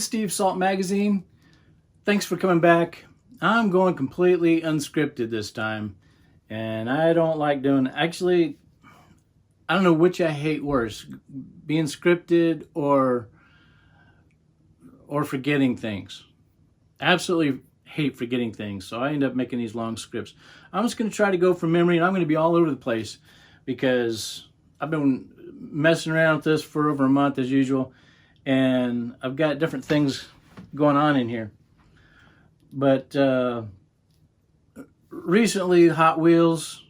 Steve, Salt Magazine. Thanks for coming back. I'm going completely unscripted this time, and I don't like doing. Actually, I don't know which I hate worse, being scripted or forgetting things. Absolutely hate forgetting things, so I end up making these long scripts. I'm just going to try to go from memory, and I'm going to be all over the place because I've been messing around with this for over a month as usual, and I've got different things going on in here. But recently, Hot Wheels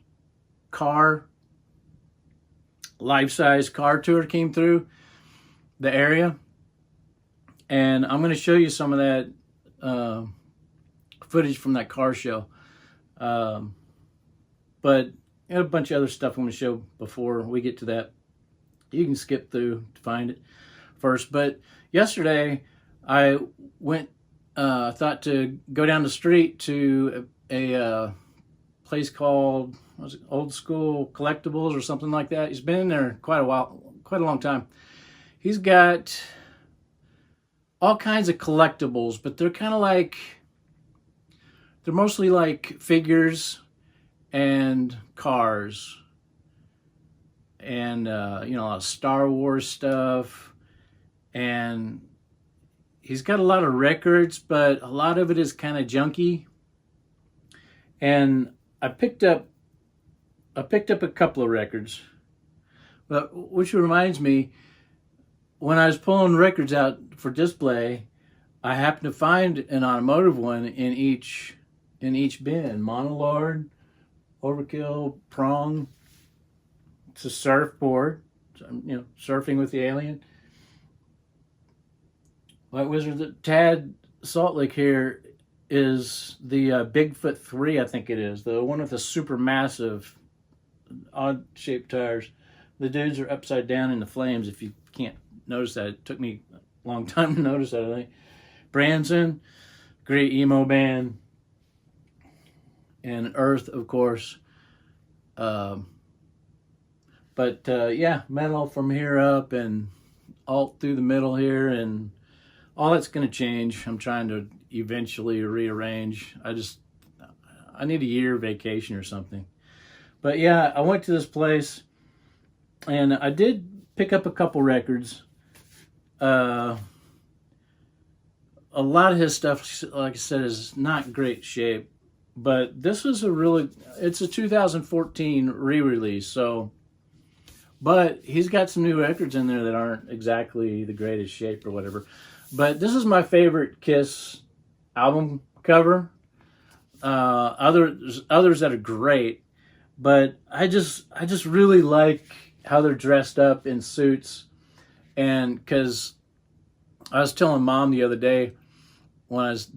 car, life-size car tour came through the area, and I'm going to show you some of that footage from that car show. But a bunch of other stuff I'm going to show before we get to that. You can skip through to find it first. But yesterday, I went, thought to go down the street to a place called, what was it, Old School Collectibles or something like that. He's been in there quite a while, quite a long time. He's got all kinds of collectibles, but they're kind of like, they're mostly like figures and cars and, you know, a lot of Star Wars stuff. And he's got a lot of records, but a lot of it is kind of junky. And I picked up a couple of records, but which reminds me, when I was pulling records out for display, I happened to find an automotive one in each bin. Monolord, Overkill, Prong. It's a surfboard, you know, surfing with the alien. White Wizard, the Tad Salt Lake here is the Bigfoot 3, I think it is. The one with the super massive, odd-shaped tires. The dudes are upside down in the flames, if you can't notice that. It took me a long time to notice that, I think. Branson, great emo band. And Earth, of course. Yeah, metal from here up and alt through the middle here, and all that's going to change. I'm trying to eventually rearrange. I need a year vacation or something. But yeah, I went to this place, and I did pick up a couple records. A lot of his stuff, like I said, is not great shape. But this is it's a 2014 re-release, so, but he's got some new records in there that aren't exactly the greatest shape or whatever. But this is my favorite Kiss album cover. Others that are great, but I just really like how they're dressed up in suits. And because I was telling Mom the other day when I was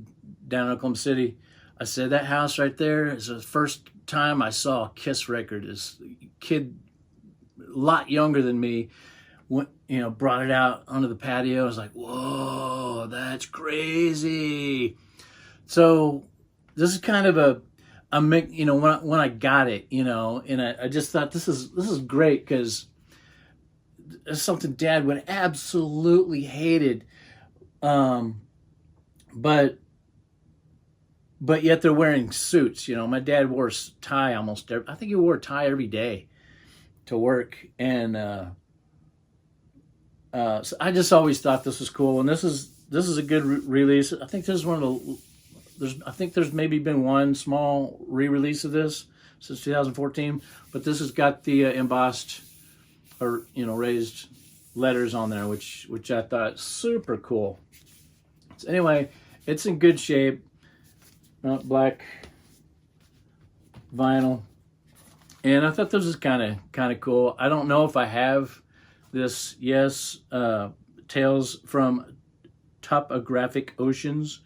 down in Oklahoma City, I said, that house right there is the first time I saw a Kiss record. This kid, a lot younger than me, went, you know, brought it out onto the patio. I was like, whoa, that's crazy. So this is kind of you know, when I got it, you know, and I just thought this is great because it's something Dad would absolutely hated. But yet they're wearing suits. You know, my dad wore a tie I think he wore a tie every day to work. And so I just always thought this was cool. And this is a good release. I think this is one of the, I think there's maybe been one small re-release of this since 2014. But this has got the embossed, or, you know, raised letters on there, which I thought super cool. So anyway, it's in good shape. Black vinyl, and I thought this was kind of cool. I don't know if I have this. Yes, Tales from Topographic Oceans.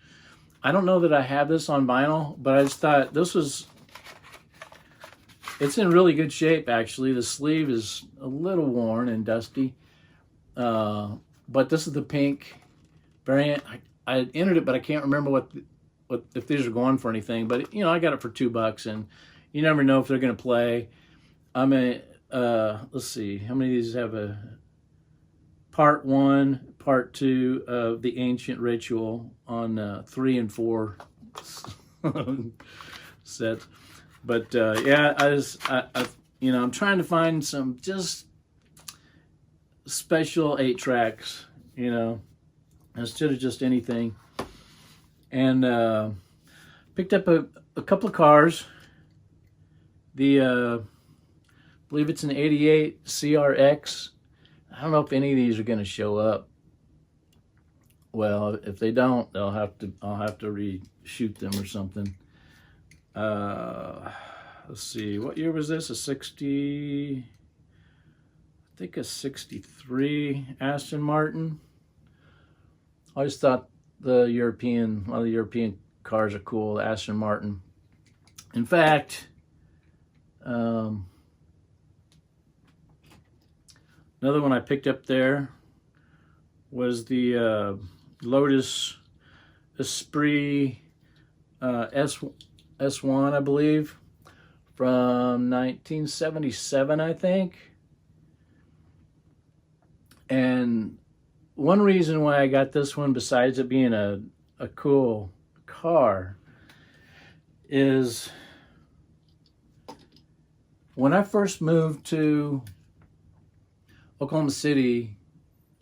I don't know that I have this on vinyl, but I just thought it's in really good shape. Actually, the sleeve is a little worn and dusty, but this is the pink variant. I entered it, but I can't remember if these are going for anything. But, you know, I got it for $2, and you never know if they're going to play. I mean, let's see, how many of these have part 1, part 2 of the ancient ritual on 3 and 4 sets. But yeah, I'm trying to find some just special 8 tracks, instead of just anything. And picked up a couple of cars. I believe it's an 88 CRX. I don't know if any of these are going to show up. Well, if they don't, I'll have to reshoot them or something. Let's see, what year was this? I think a 63 Aston Martin. I always thought a lot of the European cars are cool, the Aston Martin. In fact, another one I picked up there was the Lotus Esprit S1, I believe, from 1977, I think. And one reason why I got this one, besides it being a cool car, is when I first moved to Oklahoma City,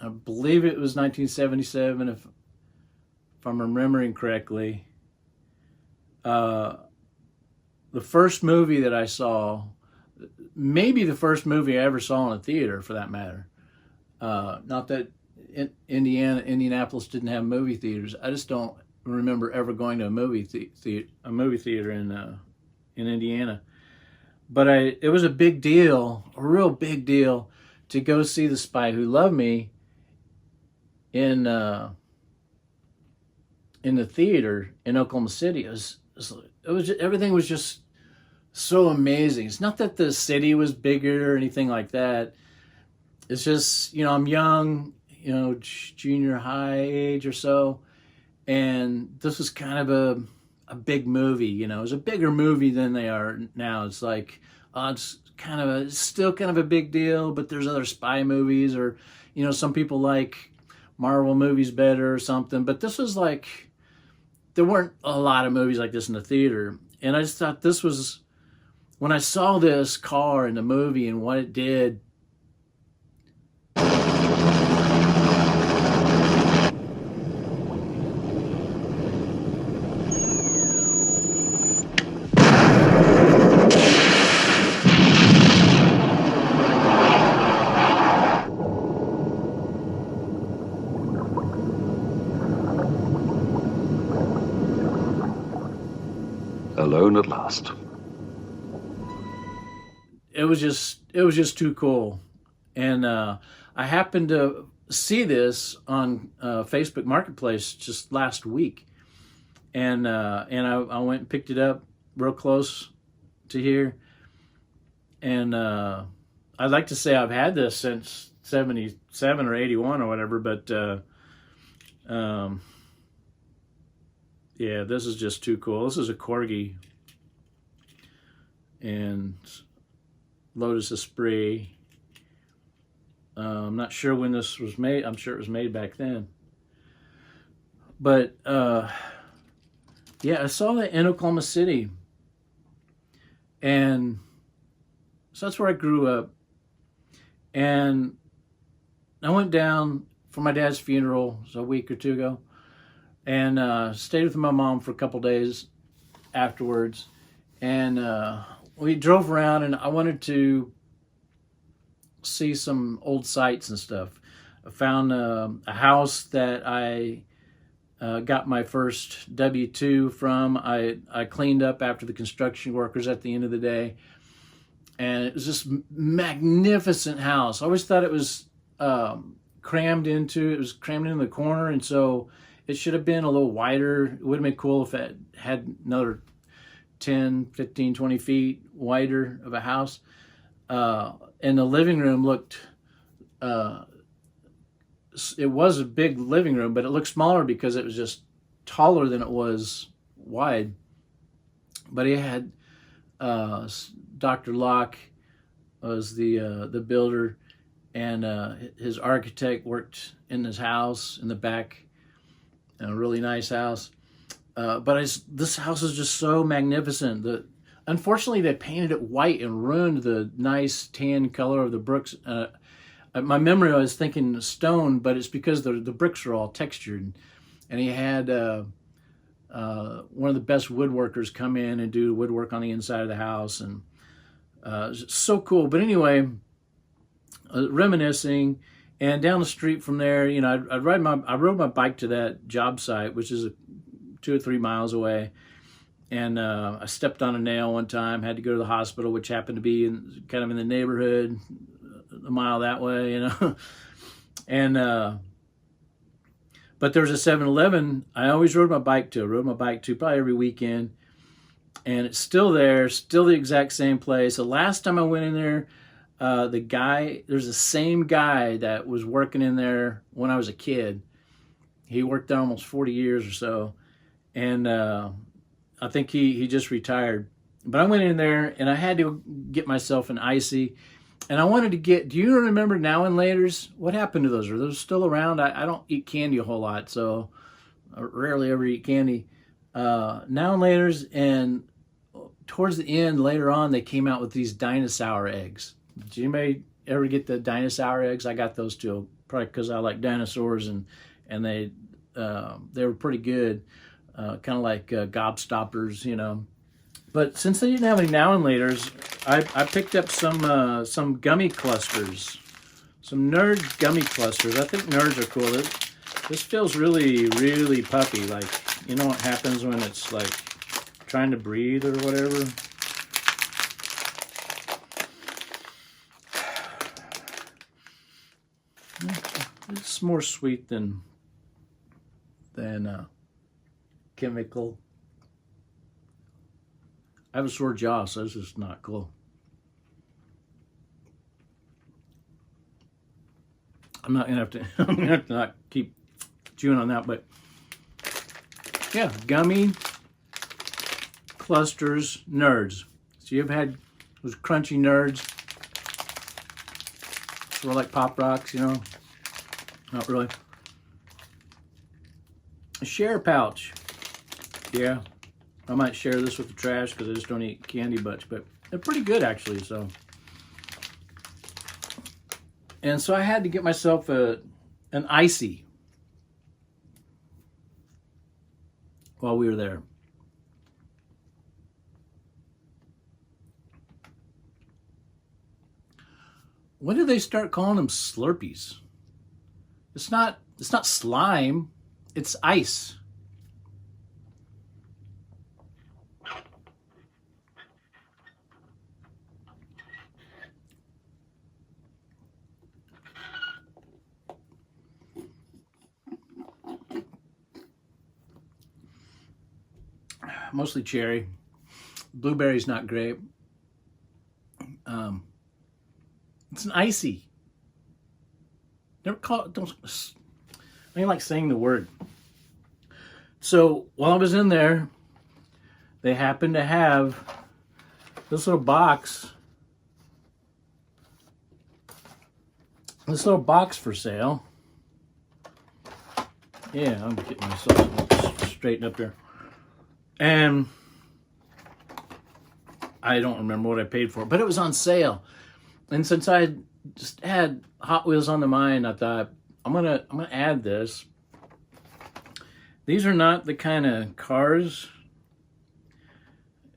I believe it was 1977, if I'm remembering correctly. The first movie that I saw, maybe the first movie I ever saw in a theater, for that matter. Not that Indianapolis didn't have movie theaters. I just don't remember ever going to a movie theater in Indiana. But it was a big deal, a real big deal, to go see The Spy Who Loved Me in the theater in Oklahoma City. Everything was just so amazing. It's not that the city was bigger or anything like that. It's just, I'm young, junior high age or so, and this was kind of a big movie. It was a bigger movie than they are now. It's like, it's still kind of a big deal, but there's other spy movies, or some people like Marvel movies better or something. But this was like, there weren't a lot of movies like this in the theater, and I just thought this was, when I saw this car in the movie and what it did. Alone at last. It was just too cool. And I happened to see this on Facebook Marketplace just last week. And I went and picked it up real close to here. And I'd like to say I've had this since 77 or 81 or whatever, but yeah, this is just too cool. This is a Corgi and Lotus Esprit. I'm not sure when this was made. I'm sure it was made back then. But yeah, I saw that in Oklahoma City. And so that's where I grew up. And I went down for my dad's funeral, a week or two ago, and stayed with my mom for a couple days afterwards. And we drove around, and I wanted to see some old sites and stuff. I found a house that I got my first W-2 from. I cleaned up after the construction workers at the end of the day. And it was this magnificent house. I always thought it was crammed into the corner, and so it should have been a little wider. It would have been cool if it had another 10, 15, 20 feet wider of a house. And the living room looked, it was a big living room, but it looked smaller because it was just taller than it was wide. But it had, Dr. Locke was the builder, and his architect worked in his house in the back, a really nice house. This house is just so magnificent. Unfortunately, they painted it white and ruined the nice tan color of the bricks. My memory, I was thinking stone, but it's because the bricks are all textured. And he had one of the best woodworkers come in and do woodwork on the inside of the house, and so cool. But anyway, reminiscing, and down the street from there, you know, I rode my bike to that job site, which is 2 or 3 miles away. And I stepped on a nail one time, had to go to the hospital, which happened to be kind of in the neighborhood, a mile that way, you know. And but there was a 7-Eleven I always rode my bike to. I rode my bike to probably every weekend. And it's still there, still the exact same place. The last time I went in there, there's the same guy that was working in there when I was a kid. He worked there almost 40 years or so. And I think he just retired. But I went in there and I had to get myself an icy. And I wanted to do you remember Now and Laters? What happened to those? Are those still around? I don't eat candy a whole lot, so I rarely ever eat candy. Now and Laters, and towards the end, later on, they came out with these dinosaur eggs. Did anybody ever get the dinosaur eggs? I got those too, probably because I like dinosaurs, and they were pretty good, kind of like gobstoppers, you know. But since they didn't have any Now and Laters, I picked up some gummy clusters, some Nerd gummy clusters. I think Nerds are cool. This feels really, really puffy. Like, you know what happens when it's like trying to breathe or whatever. It's more sweet than chemical. I have a sore jaw, so this is not cool. I'm not gonna have to. I'm gonna have to not keep chewing on that, but yeah, gummy clusters, Nerds. So you've had those crunchy Nerds, sort of like Pop Rocks, you know? Not really. A share pouch. Yeah. I might share this with the trash because I just don't eat candy much, but they're pretty good actually. So, and so I had to get myself an icy while we were there. When did they start calling them Slurpees? It's not slime, it's ice. Mostly cherry. Blueberry's not great. It's an icy. Never call it. Don't. I don't like saying the word. So while I was in there, they happened to have this little box. This little box for sale. Yeah, I'm getting myself straightened up there. And I don't remember what I paid for it, but it was on sale. And since I just had Hot Wheels on the mind, I thought I'm gonna add this. These are not the kind of cars.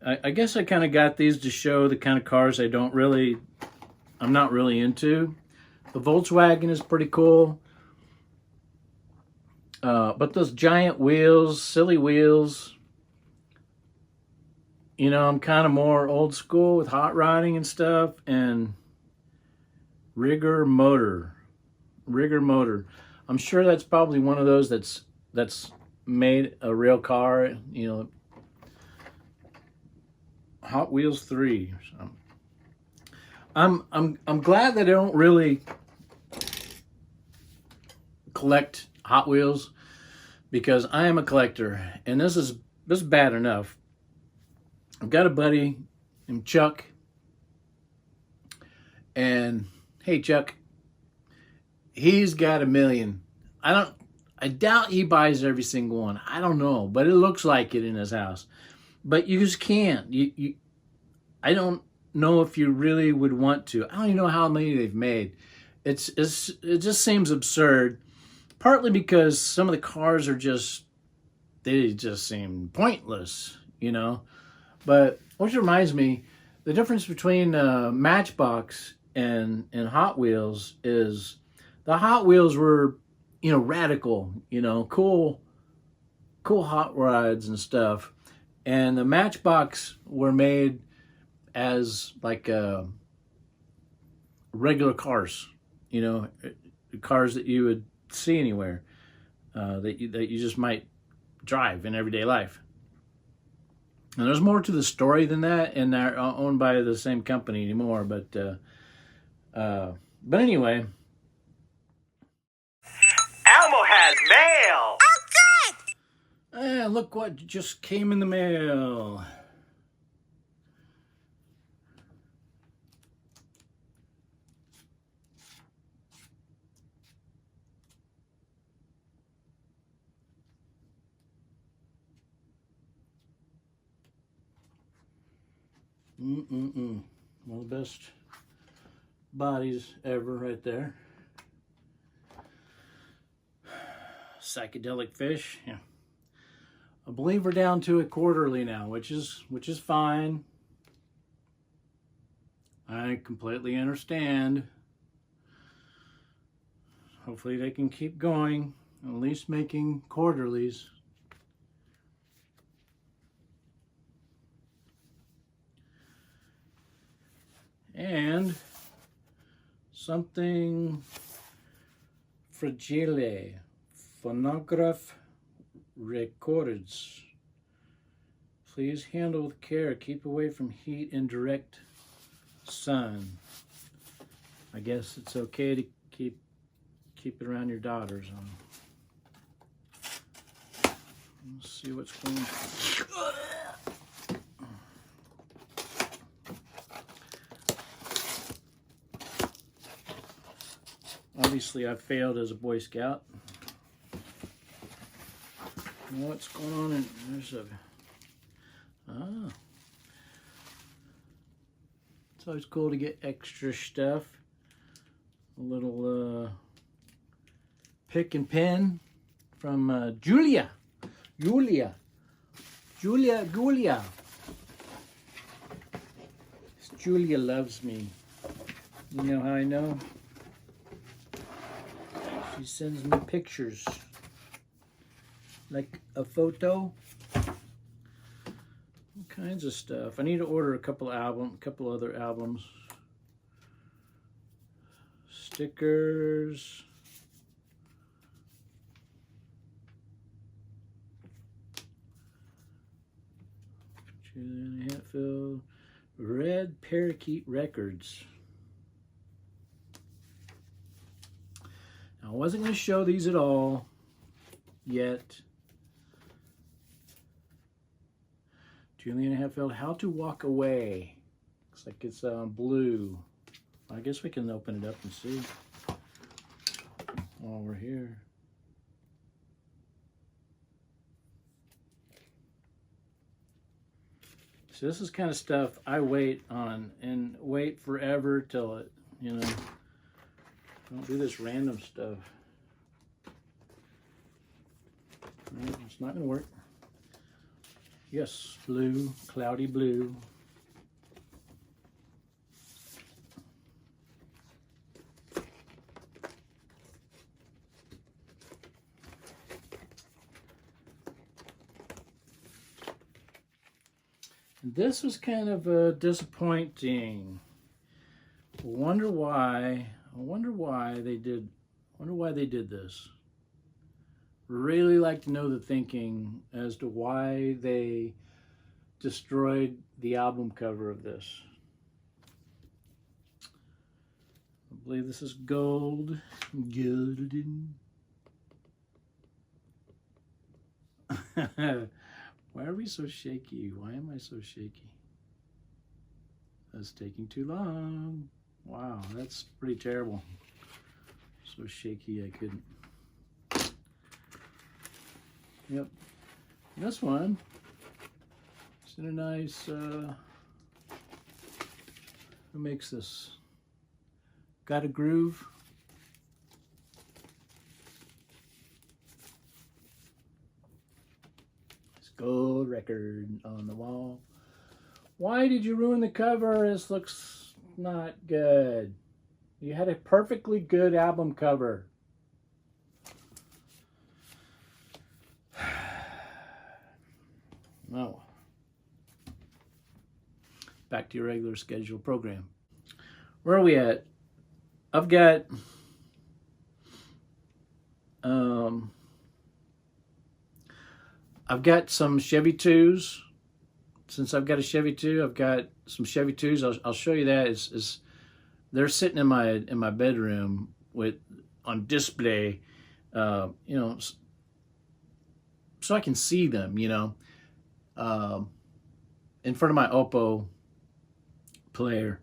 I guess I kind of got these to show the kind of cars I'm not really into. The Volkswagen is pretty cool. But those giant wheels, silly wheels, you know, I'm kind of more old school with hot rodding and stuff. And Rigger motor. I'm sure that's probably one of those that's made a real car, you know. Hot Wheels 3 or something. I'm glad that I don't really collect Hot Wheels, because I am a collector, and this is bad enough. I've got a buddy named Chuck, and hey Chuck, he's got a million. I doubt he buys every single one. I don't know, but it looks like it in his house. But you just can't. I don't know if you really would want to. I don't even know how many they've made. It just seems absurd. Partly because some of the cars are they just seem pointless, you know. But which reminds me, the difference between Matchbox and Hot Wheels is the Hot Wheels were, radical, cool hot rods and stuff, and the Matchbox were made as like regular cars, cars that you would see anywhere, that you just might drive in everyday life. And there's more to the story than that, and they're owned by the same company anymore. But anyway. Elmo has mail! Oh, good! Look what just came in the mail. One of the best bodies ever right there. Psychedelic fish. Yeah. I believe we're down to it quarterly now, which is fine. I completely understand. Hopefully they can keep going, at least making quarterlies. And something fragile, phonograph records. Please handle with care. Keep away from heat and direct sun. I guess it's okay to keep it around your daughters. Let's see what's going on. Obviously, I failed as a Boy Scout. What's going on in there's a it's always cool to get extra stuff. A little pick and pen from Julia. Julia. Julia loves me. You know how I know? She sends me pictures. Like a photo. All kinds of stuff. I need to order a couple other albums. Stickers. Julian Hatfield. Red Parakeet Records. Now, I wasn't going to show these at all yet. Julian Hatfield, How to Walk Away. Looks like it's blue. I guess we can open it up and see while we're here. So this is kind of stuff I wait on and wait forever till it, don't do this random stuff. It's not going to work. Yes, blue, cloudy blue. This was kind of disappointing. I wonder why they did this. Really like to know the thinking as to why they destroyed the album cover of this. I believe this is gold. Golden. Why are we so shaky? Why am I so shaky? That's taking too long. Wow, that's pretty terrible. So shaky I couldn't. Yep. This one is in a nice, who makes this? Got a Groove. It's gold record on the wall. Why did you ruin the cover? This looks not good. You had a perfectly good album cover. No. Back to your regular scheduled program. Where are we at? I've got some Chevy 2s. Since I've got a Chevy 2, I've got some Chevy 2s. I'll show you that. Is they're sitting in my bedroom on display, you know, so I can see them, you know, in front of my Oppo player.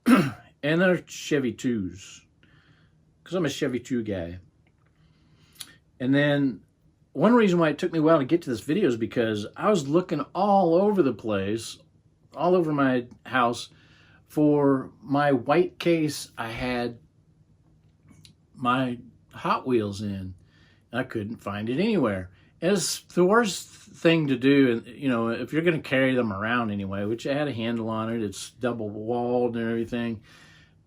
And they're Chevy 2s, because I'm a Chevy 2 guy. And then one reason why it took me a while to get to this video is because I was looking all over the place, all over my house, for my white case I had my Hot Wheels in. I couldn't find it anywhere. It's the worst thing to do, you know, if you're going to carry them around anyway, which I had a handle on it. It's double walled and everything.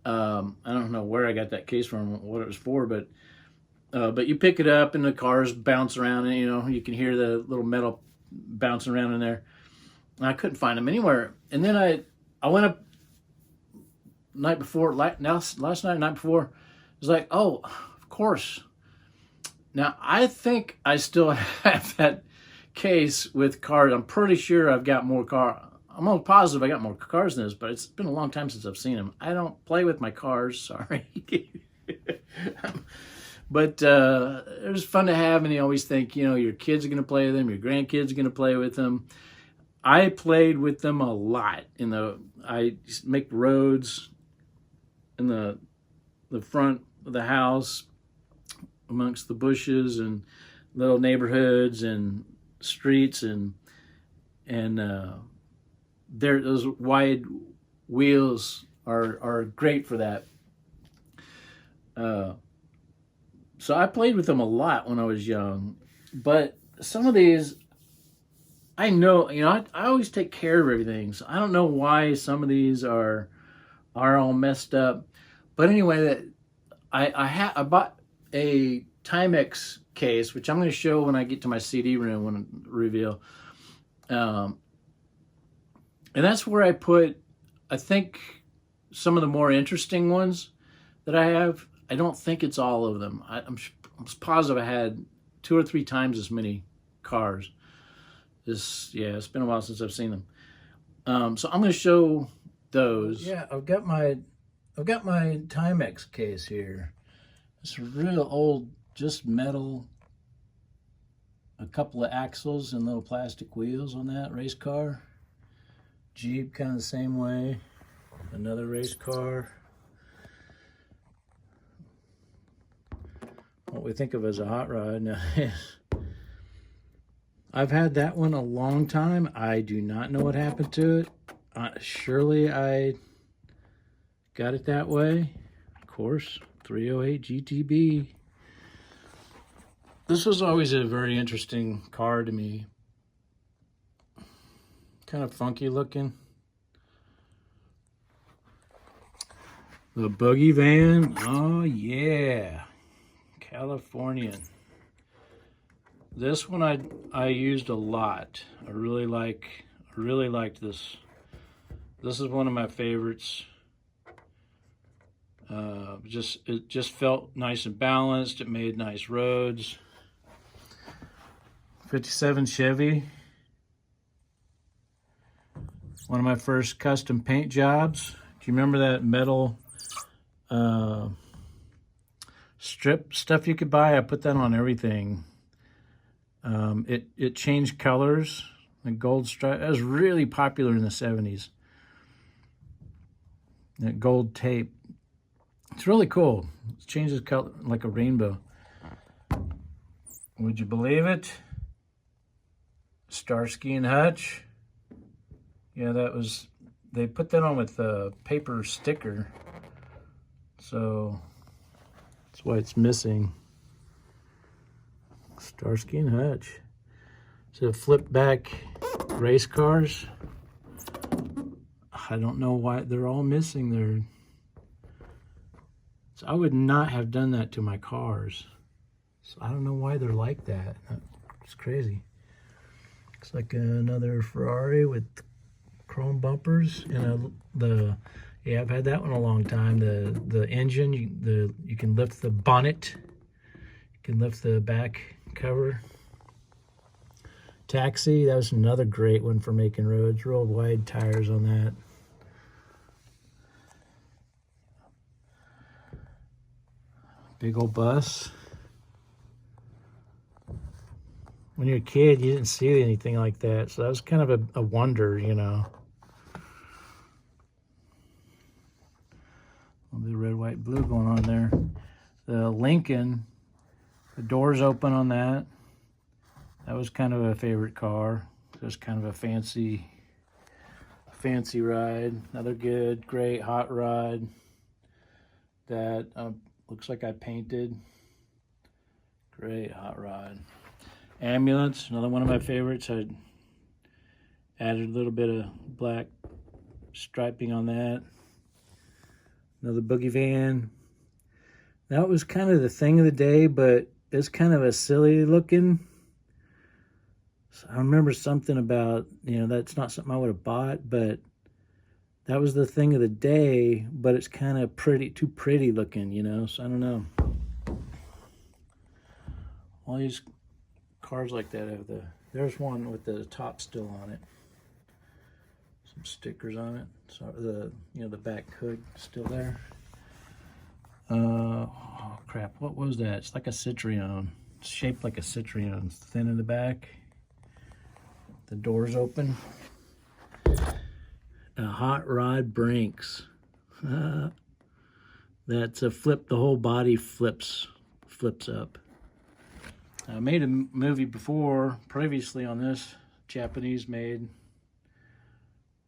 I don't know where I got that case from, what it was for, but you pick it up and the cars bounce around, and you know, you can hear the little metal bouncing around in there. And I couldn't find them anywhere. And then I went up night before, last night before, it was like, oh, of course. Now, I think I still have that case with cars. I'm pretty sure I've got more cars. I'm almost positive I got more cars than this, but it's been a long time since I've seen them. I don't play with my cars, sorry. But it was fun to have, and you always think, you know, your kids are going to play with them, your grandkids are going to play with them. I played with them a lot. I make roads in the front of the house, amongst the bushes and little neighborhoods and streets, and those wide wheels are great for that. So I played with them a lot when I was young, but some of these, I know, you know, I always take care of everything, so I don't know why some of these are all messed up. But anyway, I bought a Timex case, which I'm going to show when I get to my CD room when I reveal. And that's where I put, I think, some of the more interesting ones that I have. I don't think it's all of them. I'm positive I had 2 or 3 times as many cars. It's been a while since I've seen them. So I'm going to show those. Yeah, I've got my Timex case here. It's real old, just metal. A couple of axles and little plastic wheels on that race car. Jeep, kind of the same way. Another race car. What we think of as a hot rod. Now, I've had that one a long time. I do not know what happened to it. Surely I got it that way. Of course, 308 GTB. This was always a very interesting car to me. Kind of funky looking. The buggy van. Oh yeah. Californian. This one I used a lot. I really liked this. This is one of my favorites. It just felt nice and balanced. It made nice roads. 57 Chevy. One of my first custom paint jobs. Do you remember that metal strip stuff you could buy? I put that on everything. It changed colors. The gold stripe. That was really popular in the 70s. That gold tape. It's really cool. It changes color like a rainbow. Would you believe it? Starsky and Hutch. Yeah, that was, they put that on with a paper sticker. So that's why it's missing. Starsky and Hutch. So flip back race cars. I don't know why they're all missing there. So I would not have done that to my cars. So I don't know why they're like that. It's crazy. Looks like another Ferrari with chrome bumpers and yeah, I've had that one a long time. The engine, you can lift the bonnet, you can lift the back cover. Taxi, that was another great one for making roads. Real wide tires on that. Big old bus. When you're a kid, you didn't see anything like that, so that was kind of a wonder, you know. A little bit of red, white, blue going on there. The Lincoln, the doors open on that. That was kind of a favorite car. It was kind of a fancy ride. Another good, great hot rod that looks like I painted. Great hot rod. Ambulance, another one of my favorites. I added a little bit of black striping on that. Another boogie van. That was kind of the thing of the day, but it's kind of a silly looking. So I remember something about, you know, that's not something I would have bought, but that was the thing of the day, but it's kind of too pretty looking, you know, so I don't know. All these cars like that have there's one with the top still on it. Some stickers on it. So the back hood still there. Oh crap, what was that? It's like a Citroen. It's shaped like a Citroen. It's thin in the back. The doors open. A hot rod Brinks. That's a flip. The whole body flips up. I made a movie previously on this, Japanese made.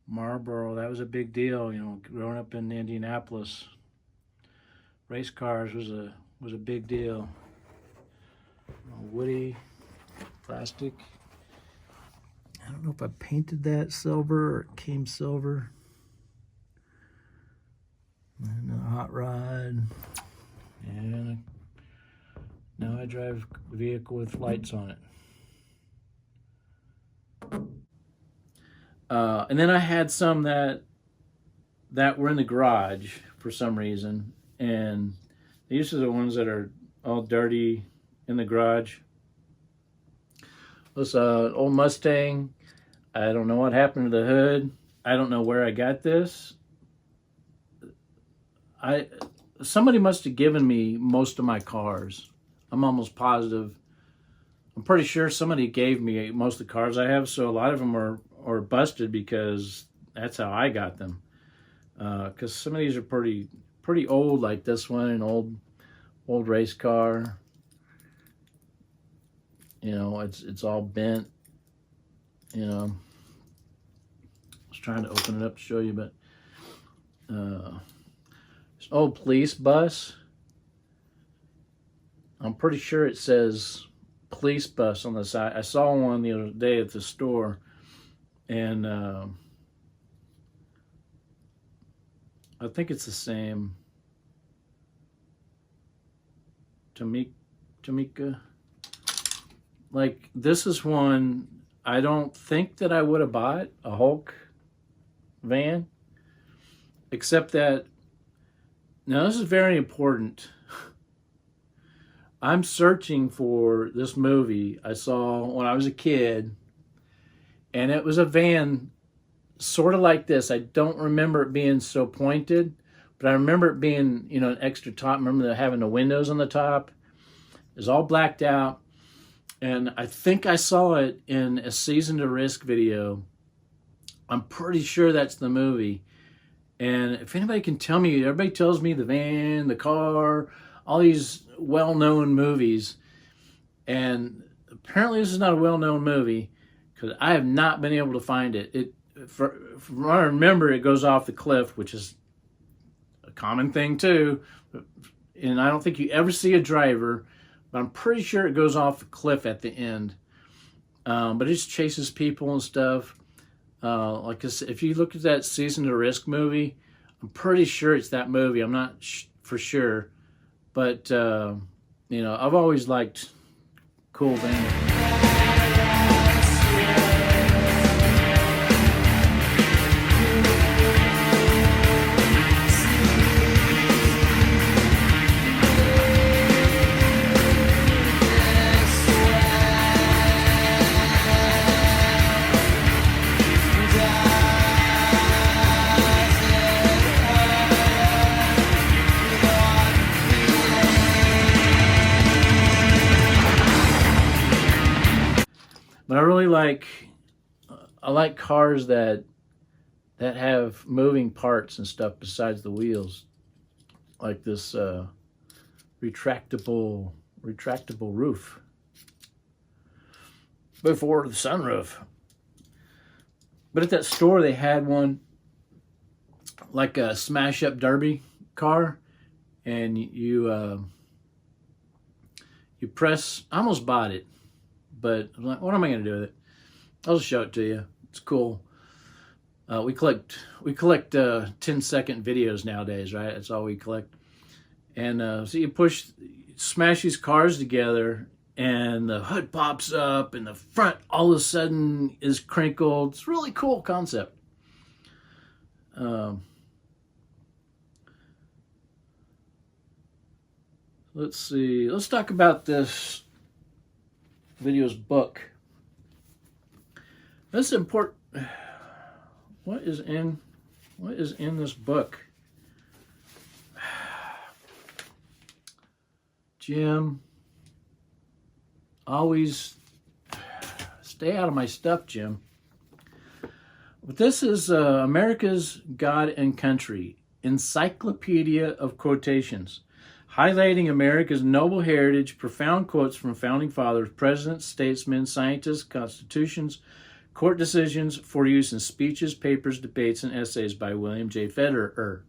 Marlboro, that was a big deal, you know, growing up in Indianapolis. Race cars was a big deal. Woody, plastic. I don't know if I painted that silver or it came silver. And a hot rod. And now I drive a vehicle with lights on it. And then I had some that were in the garage for some reason. And these are the ones that are all dirty in the garage. This old Mustang. I don't know what happened to the hood. I don't know where I got this. Somebody must have given me most of my cars. I'm almost positive. I'm pretty sure somebody gave me most of the cars I have, so a lot of them are busted because that's how I got them. Because some of these are pretty old, like this one, an old race car. You know, it's all bent. You know, I was trying to open it up to show you, but it's an old police bus. I'm pretty sure it says police bus on the side. I saw one the other day at the store, and I think it's the same. Tamika. Like, this is one I don't think that I would have bought, a Hulk van, except that, now this is very important. I'm searching for this movie I saw when I was a kid, and it was a van sort of like this. I don't remember it being so pointed, but I remember it being, you know, an extra top. I remember having the windows on the top. It was all blacked out, and I think I saw it in a Season to Risk video. I'm pretty sure that's the movie, And if anybody can tell me, everybody tells me the van, the car, all these well-known movies, and apparently this is not a well-known movie because I have not been able to find it. From what I remember, it goes off the cliff, which is a common thing too. And I don't think you ever see a driver, but I'm pretty sure it goes off the cliff at the end. But it just chases people and stuff. Like I said, if you look at that Season to Risk movie, I'm pretty sure it's that movie. I'm not for sure, but I've always liked cool vans. But I like cars that have moving parts and stuff besides the wheels, like this retractable roof before the sunroof. But at that store they had one like a smash up derby car, and you press. I almost bought it. But I'm like, what am I going to do with it? I'll just show it to you. It's cool. We collect 10-second videos nowadays, right? That's all we collect. And so you smash these cars together, and the hood pops up, and the front all of a sudden is crinkled. It's a really cool concept. Let's see. Let's talk about this video's book. That's important. What is in this book? Jim, always stay out of my stuff, Jim. But this is America's God and Country, Encyclopedia of Quotations, highlighting America's noble heritage, profound quotes from founding fathers, presidents, statesmen, scientists, constitutions, court decisions for use in speeches, papers, debates, and essays by William J. Federer.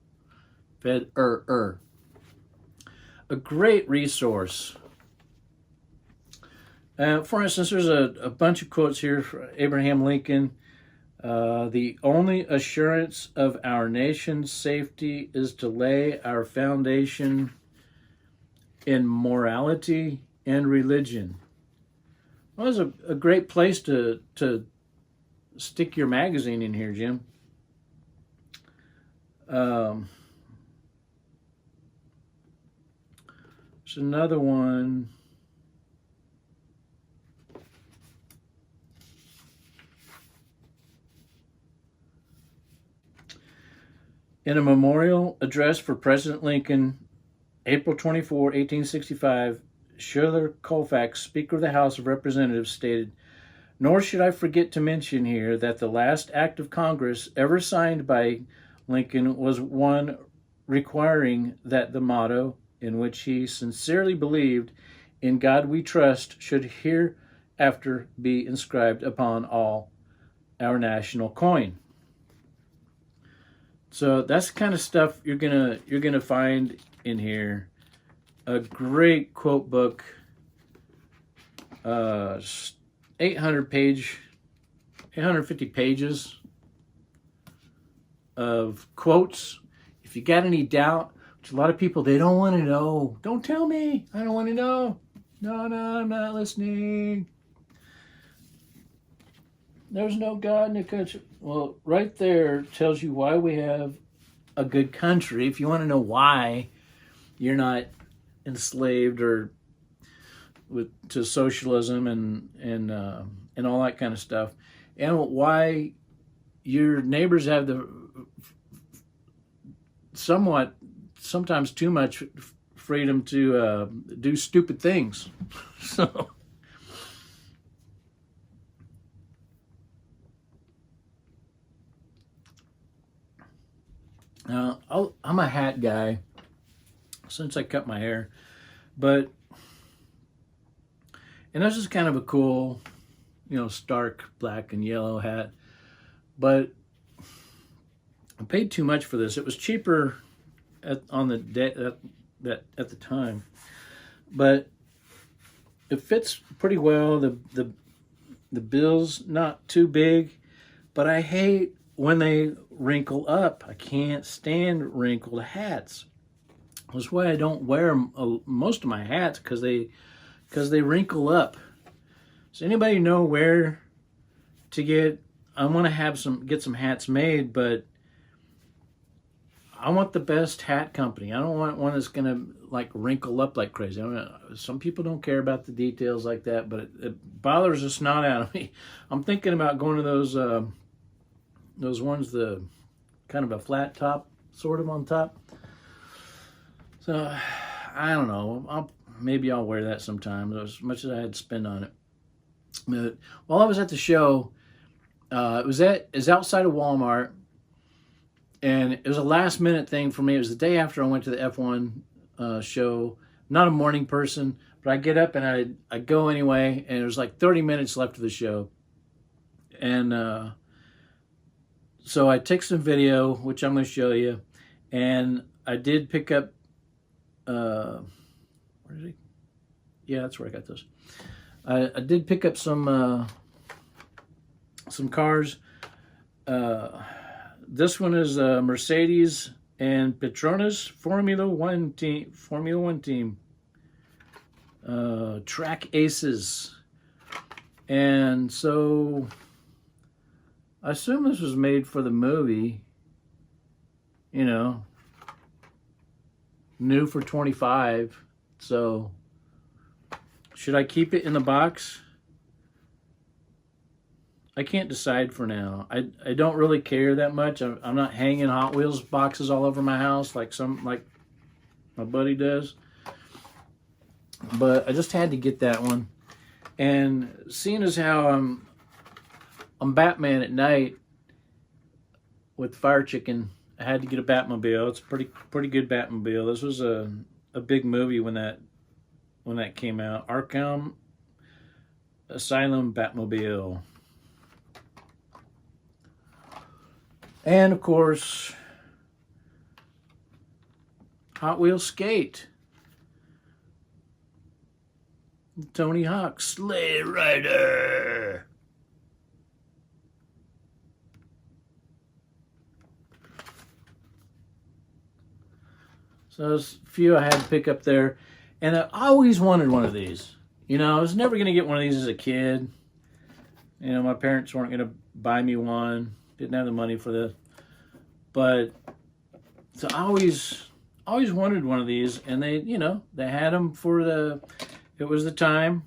A great resource. For instance, there's a bunch of quotes here from Abraham Lincoln. The only assurance of our nation's safety is to lay our foundation in morality and religion. Well, it's a great place to stick your magazine in here, Jim. There's another one. In a memorial address for President Lincoln, April 24, 1865, Schuyler Colfax, Speaker of the House of Representatives, stated, "Nor should I forget to mention here that the last act of Congress ever signed by Lincoln was one requiring that the motto, in which he sincerely believed, 'In God we trust,' should hereafter be inscribed upon all our national coin." So that's the kind of stuff you're gonna find in here. A great quote book. 850 pages of quotes. If you got any doubt, which a lot of people, they don't want to know. Don't tell me. I don't want to know. No, I'm not listening. There's no God in the country. Well, right there tells you why we have a good country. If you want to know why you're not enslaved or to socialism and all that kind of stuff, and why your neighbors have the sometimes too much freedom to do stupid things. So. I'm a hat guy since I cut my hair, but and this is kind of a cool, stark black and yellow hat, but I paid too much for this. It was cheaper on the day that at the time, but it fits pretty well. The bill's not too big, but I hate when they wrinkle up. I can't stand wrinkled hats. That's why I don't wear most of my hats, because they wrinkle up. Does anybody know where to get? I want to get some hats made, but I want the best hat company. I don't want one that's gonna like wrinkle up like crazy. Some people don't care about the details like that, but it bothers the snot out of me. I'm thinking about going to those ones, the kind of a flat top, sort of on top. So I don't know. Maybe I'll wear that sometime. As much as I had to spend on it. But while I was at the show, it was outside of Walmart. And it was a last minute thing for me. It was the day after I went to the F1 show. I'm not a morning person, but I get up and I go anyway. And there was like 30 minutes left of the show. And so I took some video, which I'm going to show you. And I did pick up, where did he? Yeah, that's where I got those. I did pick up some cars. This one is Mercedes and Petronas Formula One team. Track Aces. And so I assume this was made for the movie. New for $25. So should I keep it in the box? I can't decide for now. I don't really care that much. I'm not hanging Hot Wheels boxes all over my house like my buddy does. But I just had to get that one. And seeing as how I'm Batman at night with Fire Chicken, I had to get a Batmobile. It's a pretty good Batmobile. This was a big movie when that came out. Arkham Asylum Batmobile. And of course, Hot Wheels Skate. Tony Hawk, Sleigh Rider. So there's a few I had to pick up there. And I always wanted one of these. I was never going to get one of these as a kid. My parents weren't going to buy me one. Didn't have the money for this. But so I always wanted one of these, and they had them for it was the time.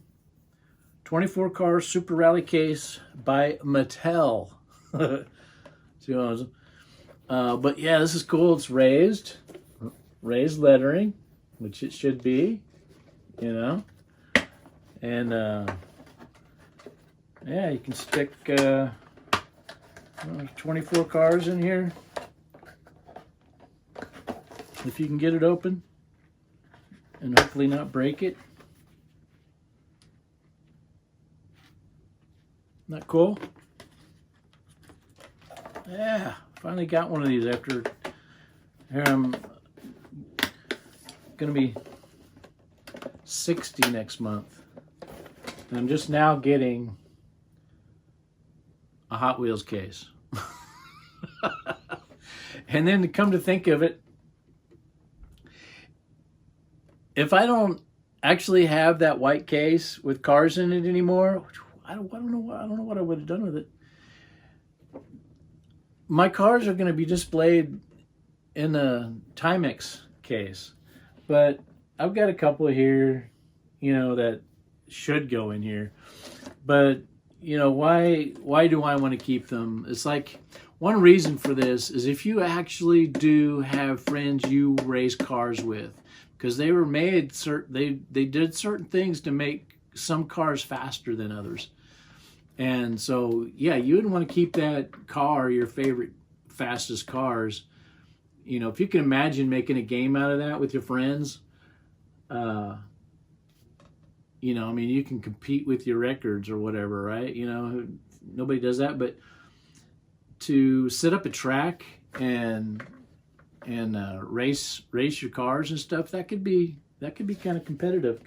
24 car Super Rally case by Mattel. But yeah, this is cool. It's raised lettering, which it should be, and yeah, you can stick 24 cars in here if you can get it open and hopefully not break it. Not cool? Yeah, finally got one of these after here. I'm gonna be 60 next month. And I'm just now getting a Hot Wheels case. And then to come to think of it, if I don't actually have that white case with cars in it anymore, I don't know what I would have done with it. My cars are going to be displayed in a Timex case, but I've got a couple here, that should go in here. But why do I want to keep them? It's like, one reason for this is if you actually do have friends you race cars with, because they were made they did certain things to make some cars faster than others. And so, yeah, you would want to keep that car, your favorite fastest cars, you know, if you can imagine making a game out of that with your friends, you know, I mean, you can compete with your records or whatever, right? You know, nobody does that, but to set up a track and race your cars and stuff, that could be kind of competitive.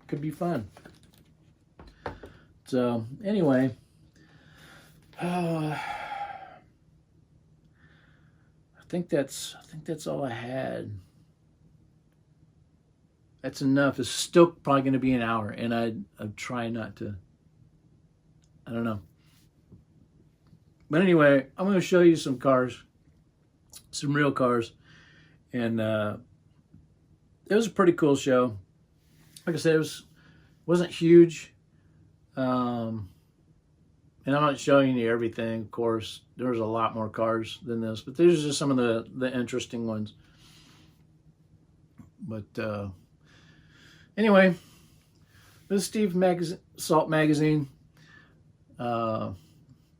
Could be fun. So anyway, I think that's all I had. That's enough. It's still probably going to be an hour, and I'm trying not to. I don't know. But anyway, I'm going to show you some cars, some real cars, and it was a pretty cool show. Like I said, it wasn't huge, and I'm not showing you everything. Of course, there's a lot more cars than this, but these are just some of the interesting ones. But anyway, this is Steve Salt Magazine.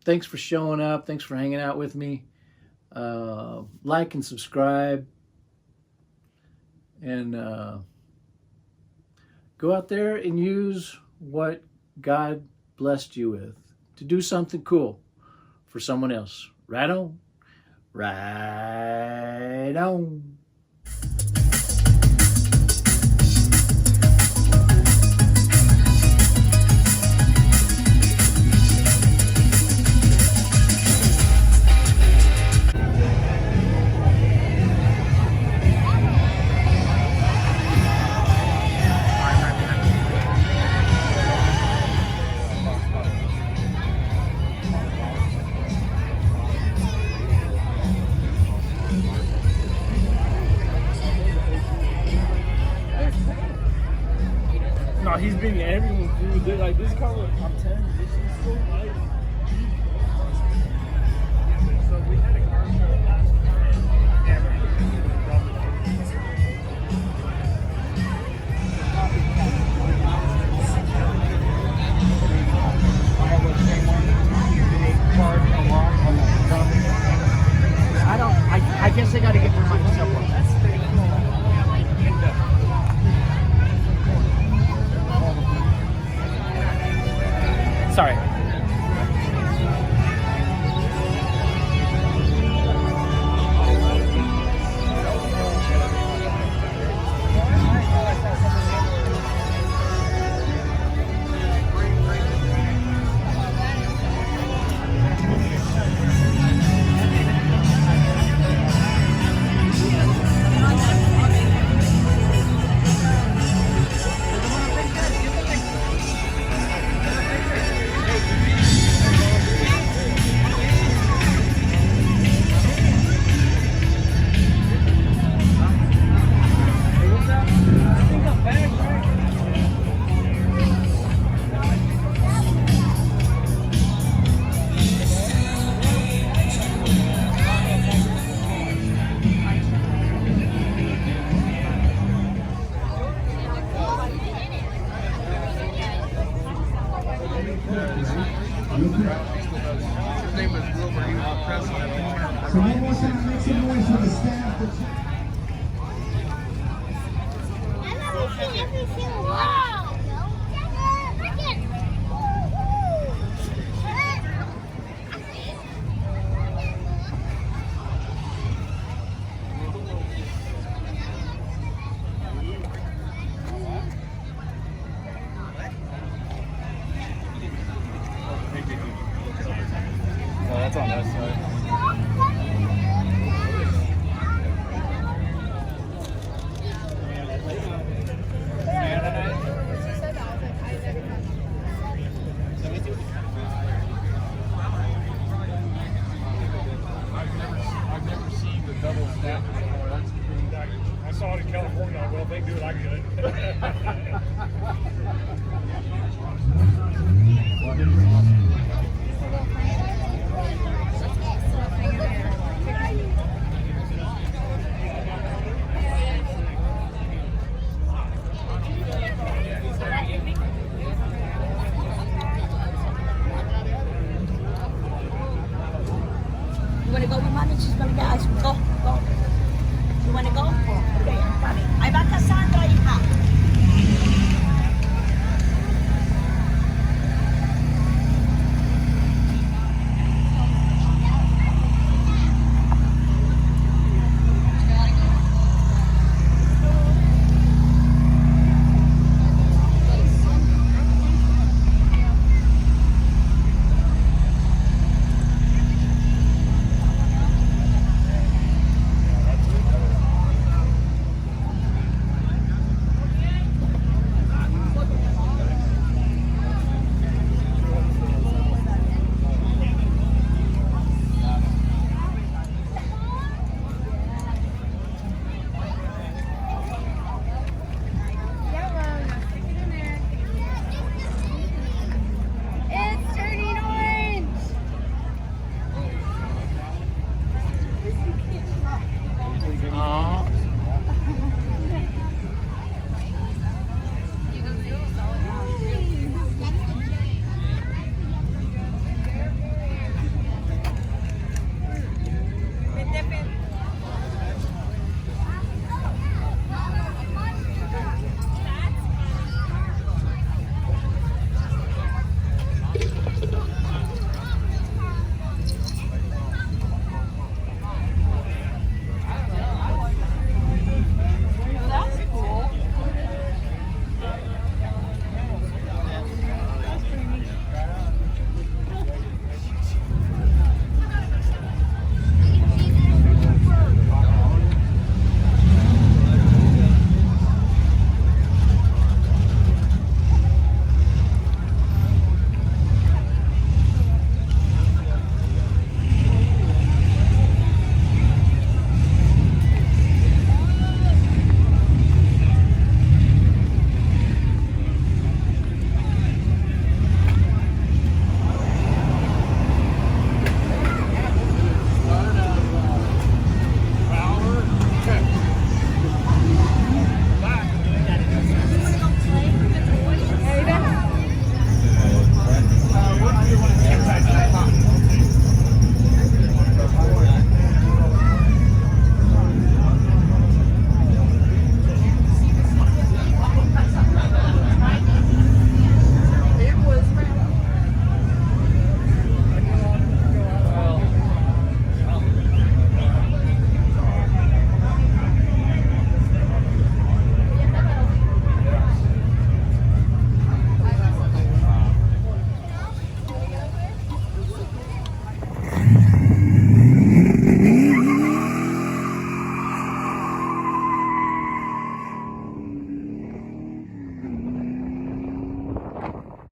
Thanks for showing up. Thanks for hanging out with me. Like and subscribe. And go out there and use what God blessed you with to do something cool for someone else. Right on? Right on. No, he's bringing everyone through. They're like, this car was top 10. This is so nice. So we had a car show last night. I guess I got to get rid of myself. Sorry. So one more time, make some noise for the staff. I've never seen everything. Wow! Oh, that's on that side. I've never seen the double stack before. That's pretty. I saw it in California. Well, they do it. I get it.